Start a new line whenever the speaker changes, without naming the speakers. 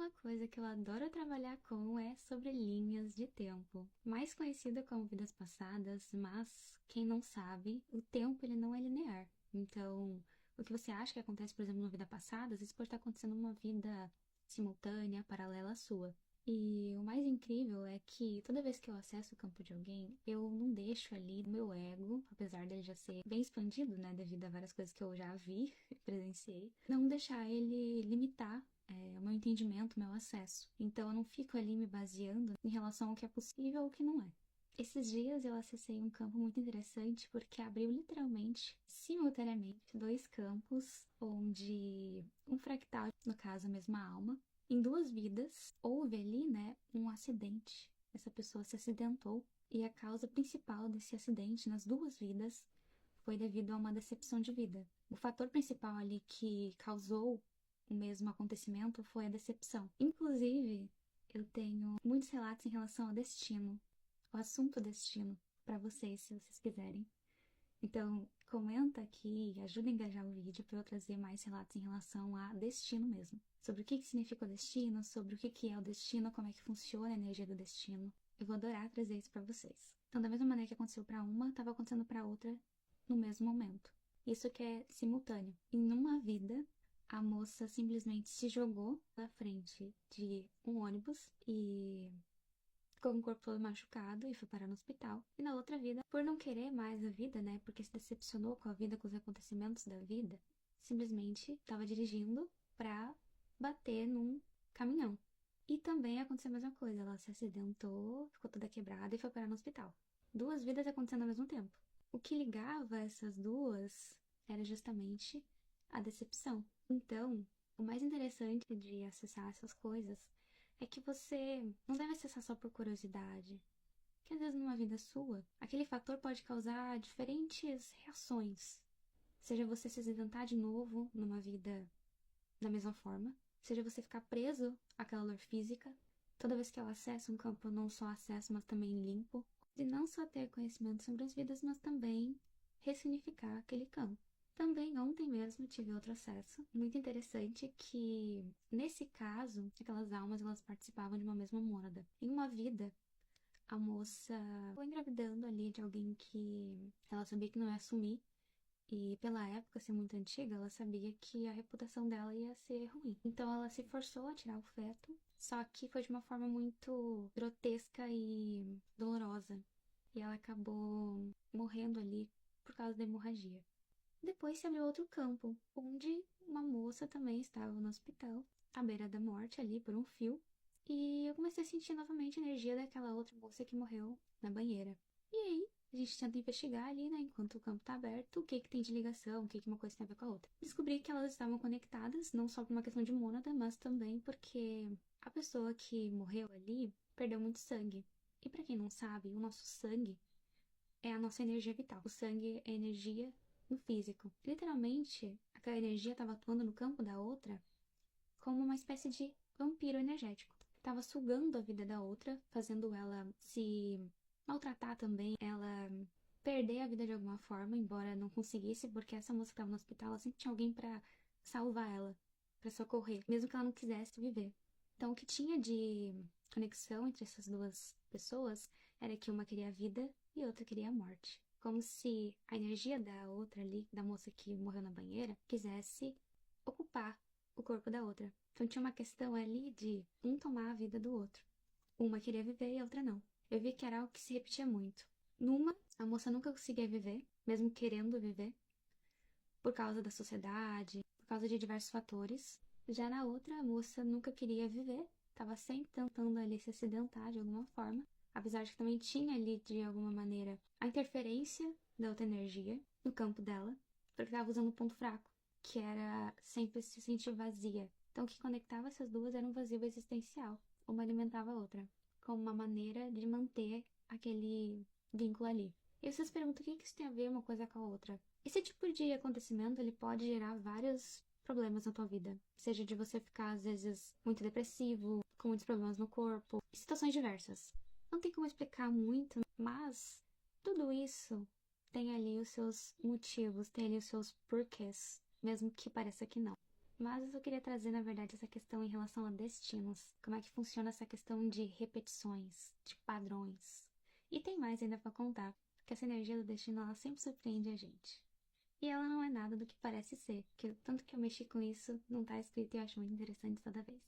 Uma coisa que eu adoro trabalhar com é sobre linhas de tempo, mais conhecida como vidas passadas, mas quem não sabe, o tempo ele não é linear. Então, o que você acha que acontece, por exemplo, numa vida passada, às vezes pode estar acontecendo numa vida simultânea, paralela à sua. E o mais incrível é que toda vez que eu acesso o campo de alguém, eu não deixo ali o meu ego, apesar dele já ser bem expandido, né, devido a várias coisas que eu já vi, presenciei, não deixar ele limitar o meu entendimento, o meu acesso. Então eu não fico ali me baseando em relação ao que é possível ou o que não é. Esses dias eu acessei um campo muito interessante porque abriu literalmente, simultaneamente, dois campos onde um fractal, no caso a mesma alma, em duas vidas, houve ali, né, um acidente. Essa pessoa se acidentou e a causa principal desse acidente nas duas vidas foi devido a uma decepção de vida. O fator principal ali que causou o mesmo acontecimento foi a decepção. Inclusive, eu tenho muitos relatos em relação ao destino, o assunto destino, para vocês, se vocês quiserem. Então, comenta aqui, ajuda a engajar o vídeo para eu trazer mais relatos em relação a destino mesmo. Sobre o que significa o destino, sobre o que é o destino, como é que funciona a energia do destino. Eu vou adorar trazer isso para vocês. Então, da mesma maneira que aconteceu para uma, estava acontecendo para outra no mesmo momento. Isso que é simultâneo. Em uma vida, a moça simplesmente se jogou na frente de um ônibus e ficou com o corpo todo machucado e foi parar no hospital. E na outra vida, por não querer mais a vida, né, porque se decepcionou com a vida, com os acontecimentos da vida, simplesmente estava dirigindo pra bater num caminhão. E também aconteceu a mesma coisa, ela se acidentou, ficou toda quebrada e foi parar no hospital. Duas vidas acontecendo ao mesmo tempo. O que ligava essas duas era justamente a decepção. Então, o mais interessante de acessar essas coisas é que você não deve acessar só por curiosidade. Que às vezes numa vida sua, aquele fator pode causar diferentes reações. Seja você se acidentar de novo numa vida da mesma forma, seja você ficar preso àquela dor física. Toda vez que eu acesso um campo, eu não só acesso, mas também limpo. De não só ter conhecimento sobre as vidas, mas também ressignificar aquele campo. Também ontem mesmo tive outro acesso, muito interessante, que nesse caso, aquelas almas elas participavam de uma mesma mônada. Em uma vida, a moça foi engravidando ali de alguém que ela sabia que não ia assumir, e pela época ser muito antiga, ela sabia que a reputação dela ia ser ruim. Então ela se forçou a tirar o feto, só que foi de uma forma muito grotesca e dolorosa. E ela acabou morrendo ali por causa da hemorragia. Depois se abriu outro campo, onde uma moça também estava no hospital, à beira da morte ali por um fio. E eu comecei a sentir novamente a energia daquela outra moça que morreu na banheira. E aí, a gente tenta investigar ali, né, enquanto o campo tá aberto, o que tem de ligação, o que uma coisa tem a ver com a outra. Descobri que elas estavam conectadas, não só por uma questão de mônada, mas também porque a pessoa que morreu ali perdeu muito sangue. E pra quem não sabe, o nosso sangue é a nossa energia vital. O sangue é energia no físico. Literalmente, aquela energia estava atuando no campo da outra como uma espécie de vampiro energético. Estava sugando a vida da outra, fazendo ela se maltratar também, ela perder a vida de alguma forma, embora não conseguisse, porque essa moça que estava no hospital, ela sempre tinha alguém para salvar ela, para socorrer, mesmo que ela não quisesse viver. Então, o que tinha de conexão entre essas duas pessoas era que uma queria a vida e outra queria a morte. Como se a energia da outra ali, da moça que morreu na banheira, quisesse ocupar o corpo da outra. Então tinha uma questão ali de um tomar a vida do outro. Uma queria viver e a outra não. Eu vi que era algo que se repetia muito. Numa, a moça nunca conseguia viver, mesmo querendo viver, por causa da sociedade, por causa de diversos fatores. Já na outra, a moça nunca queria viver, estava sempre tentando ali se acidentar de alguma forma, apesar de que também tinha ali, de alguma maneira, a interferência da outra energia no campo dela, porque estava usando um ponto fraco, que era sempre se sentir vazia. Então, o que conectava essas duas era um vazio existencial. Uma alimentava a outra, como uma maneira de manter aquele vínculo ali. E vocês perguntam o que isso tem a ver uma coisa com a outra. Esse tipo de acontecimento, ele pode gerar vários problemas na tua vida. Seja de você ficar, às vezes, muito depressivo, com muitos problemas no corpo, situações diversas. Não tem como explicar muito, mas tudo isso tem ali os seus motivos, tem ali os seus porquês, mesmo que pareça que não. Mas eu só queria trazer, na verdade, essa questão em relação a destinos. Como é que funciona essa questão de repetições, de padrões. E tem mais ainda pra contar, porque essa energia do destino, ela sempre surpreende a gente. E ela não é nada do que parece ser, que tanto que eu mexi com isso, não tá escrito e eu acho muito interessante toda vez.